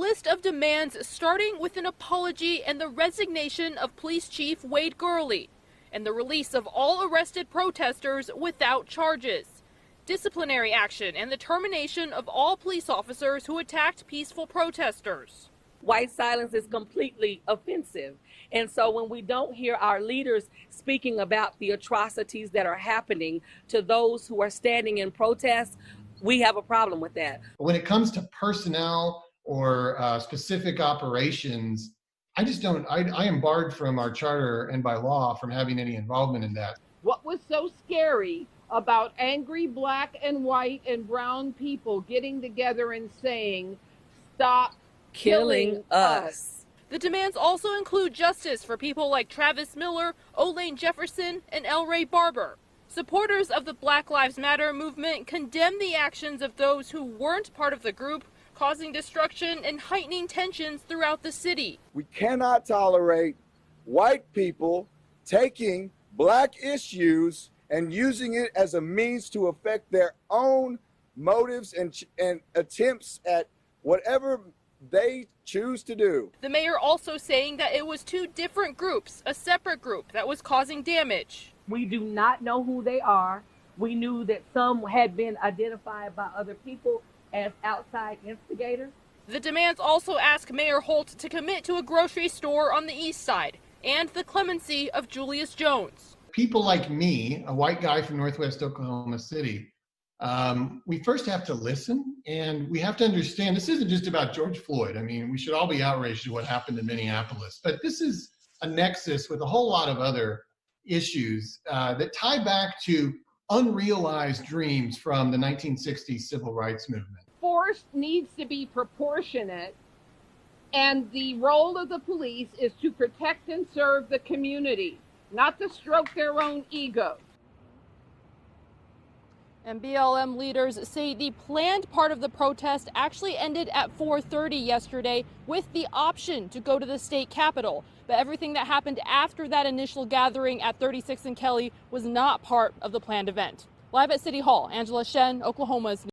list of demands starting with an apology and the resignation of Police Chief Wade Gourley, and the release of all arrested protesters without charges, disciplinary action, and the termination of all police officers who attacked peaceful protesters. White silence is completely offensive. And so when we don't hear our leaders speaking about the atrocities that are happening to those who are standing in protest, we have a problem with that. When it comes to personnel or specific operations, I am barred from our charter and by law from having any involvement in that. What was so scary about angry black and white and brown people getting together and saying, stop killing us? The demands also include justice for people like Travis Miller, Olane Jefferson, and L. Ray Barber. Supporters of the Black Lives Matter movement condemn the actions of those who weren't part of the group, causing destruction and heightening tensions throughout the city. We cannot tolerate white people taking black issues and using it as a means to affect their own motives and attempts at whatever they choose to do. The mayor also saying that it was two different groups, a separate group that was causing damage. We do not know who they are. We knew that some had been identified by other people as outside instigators. The demands also ask Mayor Holt to commit to a grocery store on the east side and the clemency of Julius Jones. People like me, a white guy from Northwest Oklahoma City, we first have to listen, and we have to understand this isn't just about George Floyd. I mean, we should all be outraged at what happened in Minneapolis, but this is a nexus with a whole lot of other issues that tie back to unrealized dreams from the 1960s civil rights movement. Force needs to be proportionate, and the role of the police is to protect and serve the community, not to stroke their own ego. And BLM leaders say the planned part of the protest actually ended at 4:30 yesterday with the option to go to the state capitol. But everything that happened after that initial gathering at 36th and Kelly was not part of the planned event. Live at City Hall, Angela Shen, Oklahoma's